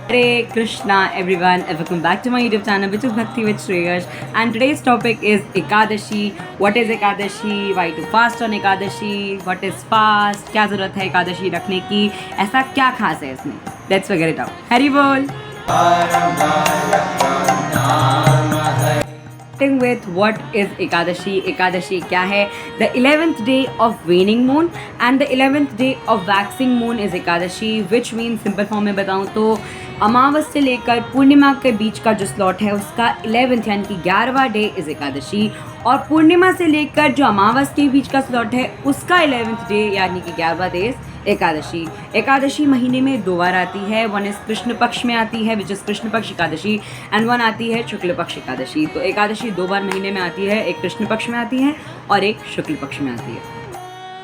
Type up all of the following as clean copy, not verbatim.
Hare Krishna everyone and welcome back to my YouTube channel which is Bhakti with Shreyash, and today's topic is Ekadashi. What is Ekadashi? Why to fast on Ekadashi? What is fast? क्या ज़रूरत है एकादशी रखने की? ऐसा क्या खास है इसमें? Let's figure it out. Hari बोल. Starting with what is Ekadashi? Ekadashi क्या है? The 11th day of waning moon and the 11th day of waxing moon is Ekadashi, which means simple form में बताऊँ तो अमावस से लेकर पूर्णिमा के बीच का जो स्लॉट है उसका 11th यानी कि 11वां डे इज एकादशी, और पूर्णिमा से लेकर जो अमावस के बीच का स्लॉट है उसका 11th डे यानी कि 11वां डे एकादशी। एकादशी महीने में 2 बार आती है, वन इस कृष्ण पक्ष में आती है विच इज़ कृष्ण पक्ष एकादशी एंड वन आती है शुक्ल पक्ष एकादशी। तो एकादशी 2 बार महीने में आती है, एक कृष्ण पक्ष में आती है और एक शुक्ल पक्ष में आती है।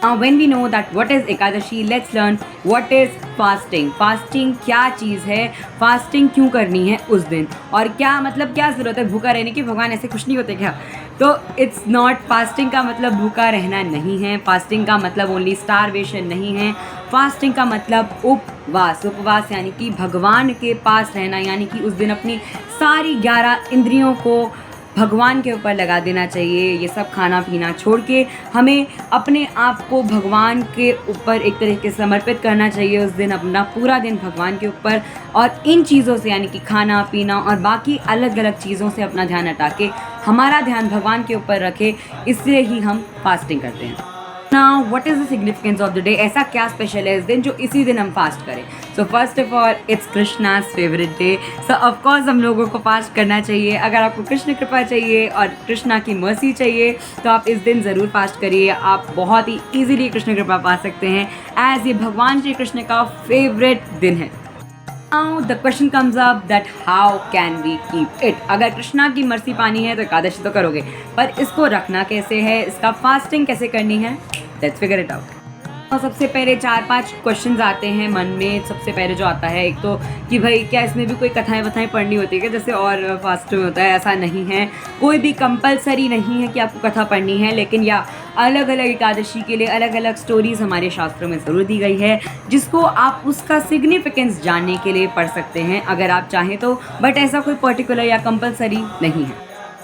Now when we know that what is Ekadashi, let's learn what is fasting. Fasting क्या चीज़ है, fasting क्यों करनी है उस दिन, और क्या मतलब क्या ज़रूरत है भूखा रहने की? भगवान ऐसे खुश नहीं होते क्या? तो इट्स नॉट, फास्टिंग का मतलब भूखा रहना नहीं है, फास्टिंग का मतलब ओनली स्टारवेशन नहीं है, फास्टिंग का मतलब उपवास। उपवास यानी कि भगवान के पास रहना, यानी कि उस दिन अपनी सारी 11 इंद्रियों को भगवान के ऊपर लगा देना चाहिए। ये सब खाना पीना छोड़ के हमें अपने आप को भगवान के ऊपर एक तरीके से समर्पित करना चाहिए। उस दिन अपना पूरा दिन भगवान के ऊपर और इन चीज़ों से यानी कि खाना पीना और बाकी अलग अलग चीज़ों से अपना ध्यान हटा के हमारा ध्यान भगवान के ऊपर रखे, इसलिए ही हम फास्टिंग करते हैं। Now, what is the significance of the day? ऐसा क्या स्पेशल है इस दिन जो इसी दिन हम फास्ट करें? So first of all, it's Krishna's favorite day. So of course हम लोगों को फास्ट करना चाहिए। अगर आपको कृष्ण कृपा चाहिए और कृष्णा की मर्सी चाहिए तो आप इस दिन ज़रूर फास्ट करिए। आप बहुत ही ईजीली कृष्ण कृपा पा सकते हैं, एज ये भगवान श्री कृष्ण का फेवरेट दिन है। Now the question comes up that how can we keep it? अगर कृष्णा की मर्सी पानी है तो एकादशी तो करोगे, पर इसको रखना कैसे है, इसका फास्टिंग कैसे करनी है? Let's figure it out. और सबसे पहले 4-5 क्वेश्चंस आते हैं मन में। सबसे पहले जो आता है एक तो कि भाई क्या इसमें भी कोई कथाएं वथाएं पढ़नी होती है क्या, जैसे और फास्ट में होता है? ऐसा नहीं है, कोई भी कंपलसरी नहीं है कि आपको कथा पढ़नी है, लेकिन या अलग अलग एकादशी के लिए अलग अलग स्टोरीज़ हमारे शास्त्रों में ज़रूर दी गई है जिसको आप उसका सिग्निफिकेंस जानने के लिए पढ़ सकते हैं अगर आप चाहें तो, बट ऐसा कोई पर्टिकुलर या कंपलसरी नहीं है।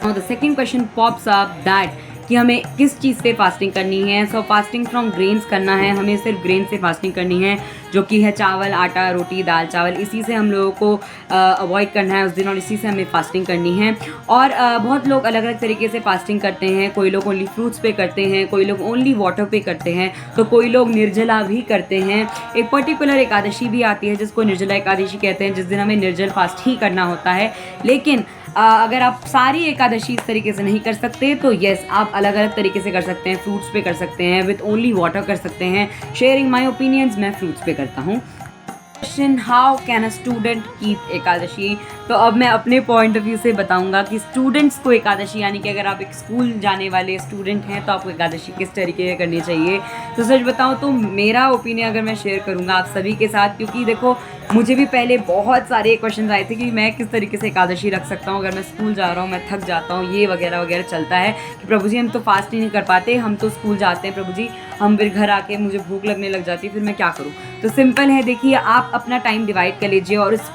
और the second question pops up that कि हमें किस चीज़ से फास्टिंग करनी है। सो फास्टिंग फ्रॉम ग्रेन्स करना है, हमें सिर्फ ग्रेन से फास्टिंग करनी है, जो कि है चावल, आटा, रोटी, दाल, चावल। इसी से हम लोगों को अवॉइड करना है उस दिन और इसी से हमें फास्टिंग करनी है। और बहुत लोग अलग अलग तरीके से फास्टिंग करते हैं। कोई लोग ओनली फ्रूट्स पे करते हैं, कोई लोग ओनली वाटर पे करते हैं, तो कोई लोग निर्जला भी करते हैं। एक पर्टिकुलर एकादशी भी आती है जिसको निर्जला एकादशी कहते हैं, जिस दिन हमें निर्जल फास्ट ही करना होता है। लेकिन अगर आप सारी एकादशी इस तरीके से नहीं कर सकते तो येस, आप अलग अलग तरीके से कर सकते हैं। फ्रूट्स पे कर सकते हैं, विथ ओनली वाटर कर सकते हैं। शेयरिंग माई ओपिनियंस, मैं फ्रूट्स पे करता हूँ। Question, how can a student keep Ekadashi? तो अब मैं अपने पॉइंट ऑफ व्यू से बताऊंगा कि स्टूडेंट्स को एकादशी, यानी कि अगर आप एक स्कूल जाने वाले स्टूडेंट हैं तो आपको एकादशी किस तरीके से करनी चाहिए। तो सच बताऊं तो मेरा ओपिनियन अगर मैं शेयर करूंगा आप सभी के साथ, क्योंकि देखो मुझे भी पहले बहुत सारे क्वेश्चन आए थे कि मैं किस तरीके से एकादशी रख सकता हूँ, अगर मैं स्कूल जा रहा हूँ, मैं थक जाता हूँ, ये वगैरह वगैरह चलता है कि प्रभु जी हम तो फास्ट ही नहीं कर पाते, हम तो स्कूल जाते हैं प्रभु जी, हम फिर घर आके मुझे भूख लगने लग जाती है, फिर मैं क्या करूँ? तो सिंपल है, देखिए आप अपना टाइम डिवाइड कर लीजिए और इस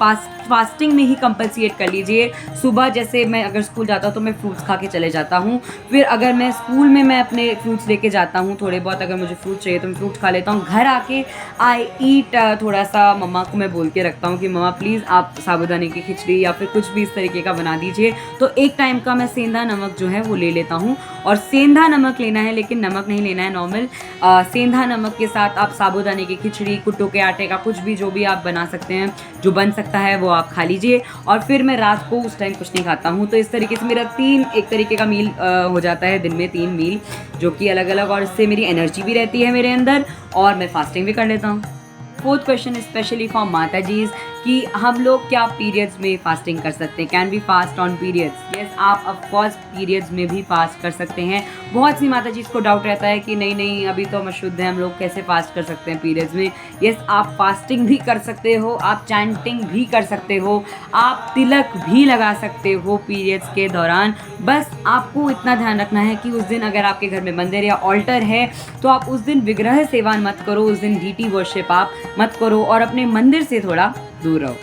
फास्टिंग में ही कंपलसेट कर लीजिए। सुबह जैसे मैं अगर स्कूल जाता हूँ तो मैं फ्रूट्स खा के चले जाता हूँ, फिर अगर मैं स्कूल में मैं अपने फ्रूट्स लेके जाता हूँ, थोड़े बहुत अगर मुझे फ्रूट चाहिए तो मैं फ्रूट्स खा लेता हूँ। घर आके आई ईट थोड़ा सा, मम्मा को मैं बोल के रखता हूँ कि मम्मा प्लीज़ आप साबूदाने की खिचड़ी या फिर कुछ भी इस तरीके का बना दीजिए। तो एक टाइम का मैं सेंधा नमक जो है वो ले लेता हूँ, और सेंधा नमक लेना है, लेकिन नमक नहीं लेना है नॉर्मल। सेंधा नमक के साथ आप साबूदाने की खिचड़ी, कुट्टू के आटे का कुछ भी जो भी आप बना सकते हैं, जो बन सकता है वो आप खा लीजिए। और फिर मैं रात को उस टाइम कुछ नहीं खाता हूँ। तो इस तरीके से मेरा 3 एक तरीके का मील हो जाता है, दिन में 3 मील जो कि अलग अलग, और इससे मेरी एनर्जी भी रहती है मेरे अंदर और मैं फास्टिंग भी कर लेता हूँ। फोर्थ क्वेश्चन स्पेशली फॉर माता जीज कि हम लोग क्या पीरियड्स में फास्टिंग कर सकते हैं? Can we fast on periods? Yes, आप ऑफकोर्स पीरियड्स में भी फास्ट कर सकते हैं। बहुत सी माता जी को डाउट रहता है कि नहीं अभी तो हम अशुद्ध हैं, हम लोग कैसे फास्ट कर सकते हैं पीरियड्स में? यस, आप फास्टिंग भी कर सकते हो, आप चैंटिंग भी कर सकते हो, आप तिलक भी लगा सकते हो पीरियड्स के दौरान। बस आपको इतना ध्यान रखना है कि उस दिन अगर आपके घर में मंदिर या ऑल्टर है तो आप उस दिन विग्रह सेवन मत करो, उस दिन डीटी वर्शिप आप मत करो और अपने मंदिर से थोड़ा दूर रहो।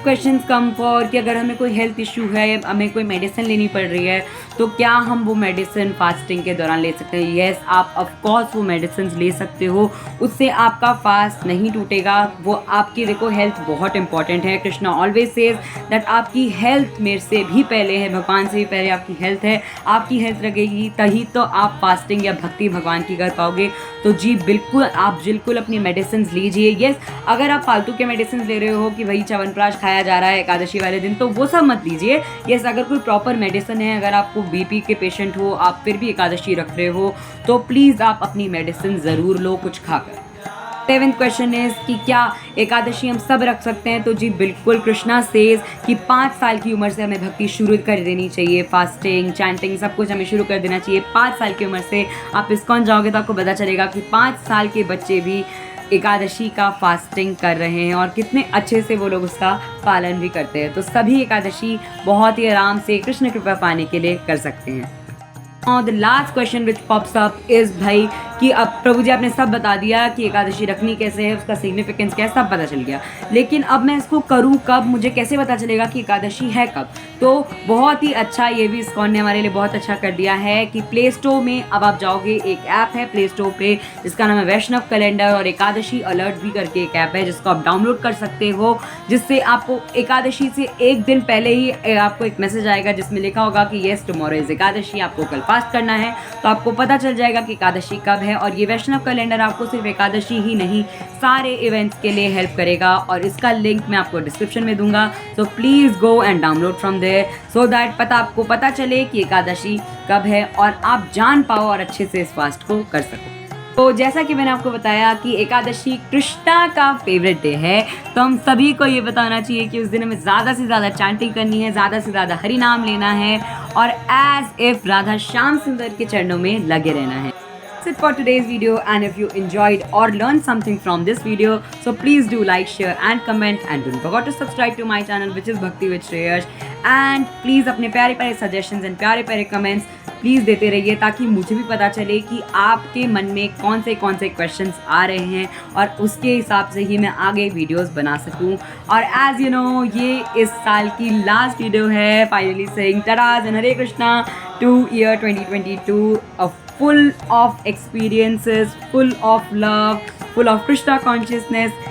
क्वेश्चन कम फॉर कि अगर हमें कोई हेल्थ इशू है, हमें कोई मेडिसिन लेनी पड़ रही है, तो क्या हम वो मेडिसिन फास्टिंग के दौरान ले सकते हैं? येस, आप ऑफ कोर्स वो मेडिसिन ले सकते हो, उससे आपका फास्ट नहीं टूटेगा। वो आपकी, देखो हेल्थ बहुत इंपॉर्टेंट है। कृष्णा ऑलवेज सेज दैट आपकी हेल्थ मेरे से भी पहले है, भगवान से भी पहले आपकी हेल्थ है। आपकी हेल्थ लगेगी तभी तो आप फास्टिंग या भक्ति भगवान की कर पाओगे। तो जी बिल्कुल, आप बिल्कुल अपनी मेडिसिन लीजिए। येस, अगर आप फालतू के मेडिसिन ले रहे हो कि वही च्यवनप्राश खाया जा रहा है एकादशी वाले दिन, तो वो सब मत लीजिए। येस, अगर कोई प्रॉपर मेडिसिन है, अगर आपको बीपी के पेशेंट हो, आप फिर भी एकादशी रख रहे हो, तो प्लीज़ आप अपनी मेडिसिन ज़रूर लो कुछ खाकर। 7th क्वेश्चन इज कि क्या एकादशी हम सब रख सकते हैं? तो जी बिल्कुल, कृष्णा सेज कि 5 साल की उम्र से हमें भक्ति शुरू कर देनी चाहिए। फास्टिंग, चैंटिंग सब कुछ हमें शुरू कर देना चाहिए 5 साल की उम्र से। आप इस्कॉन जाओगे तो आपको पता चलेगा कि 5 साल के बच्चे भी एकादशी का फास्टिंग कर रहे हैं और कितने अच्छे से वो लोग उसका पालन भी करते हैं। तो सभी एकादशी बहुत ही आराम से कृष्ण कृपा पाने के लिए कर सकते हैं। The last question which pops up is भाई कि अब प्रभु जी आपने सब बता दिया कि एकादशी रखनी कैसे है, उसका सिग्निफिकेंस क्या है, सब पता चल गया, लेकिन अब मैं इसको करूँ कब? मुझे कैसे पता चलेगा कि एकादशी है कब? तो बहुत ही अच्छा, ये भी इस्कॉन ने हमारे लिए बहुत अच्छा कर दिया है कि प्ले स्टोर में अब आप जाओगे, एक ऐप है प्ले स्टोर पे जिसका नाम है वैष्णव कैलेंडर, और एकादशी अलर्ट भी करके एक ऐप है जिसको आप डाउनलोड कर सकते हो, जिससे आपको एकादशी से एक दिन पहले ही आपको एक मैसेज आएगा जिसमें लिखा होगा कि येस टुमारो इज एकादशी, आपको कल फास्ट करना है। तो आपको पता चल जाएगा कि एकादशी कब है। और ये वैष्णव कैलेंडर आपको सिर्फ एकादशी ही नहीं, सारे इवेंट्स के लिए हेल्प करेगा, और इसका लिंक मैं आपको डिस्क्रिप्शन में दूंगा। So please go and download from there so that आपको पता चले कि एकादशी कब है और आप जान पाओ और अच्छे से इस फास्ट को कर सको। तो जैसा कि मैंने आपको बताया कि एकादशी कृष्णा का फेवरेट डे है, तो हम सभी को ये बताना चाहिए कि उस दिन हमें ज़्यादा से ज़्यादा चैंटिंग करनी है, ज़्यादा से ज़्यादा हरि नाम लेना है, और एज इफ राधा श्याम सुंदर के चरणों में लगे रहना है। That's it for today's video, and if you enjoyed or learned something from this video, so please do like, share and comment, and don't forget to subscribe to my channel which is Bhakti with Shreyash, and please अपने प्यारे प्यारे suggestions and प्यारे प्यारे comments please देते रहिए ताकि मुझे भी पता चले कि आपके मन में कौन से क्वेश्चंस आ रहे हैं, और उसके हिसाब से ही मैं आगे वीडियोस बना सकूं। और एज यू नो, ये इस साल की लास्ट वीडियो है। Finally saying Tatas and Hare Krishna two year 2022 of full of experiences, full of love, full of Krishna consciousness.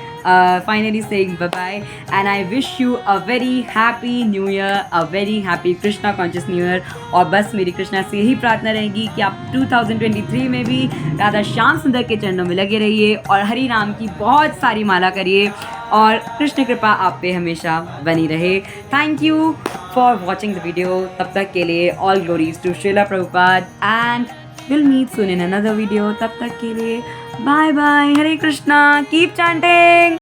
Finally saying bye bye, and I wish you a very happy new year, a very happy Krishna conscious new year। और बस मेरी कृष्णा से यही प्रार्थना रहेगी कि आप 2023 में भी राधा श्याम सुंदर के चरणों में लगे रहिए और हरि नाम की बहुत सारी माला करिए, और कृष्ण कृपा आप पे हमेशा बनी रहे। Thank you for watching the video. तब तक के लिए all glories to Srila Prabhupada, and we'll meet soon in another video. तब तक के लिए बाय बाय, हरे कृष्णा, कीप चैंटिंग।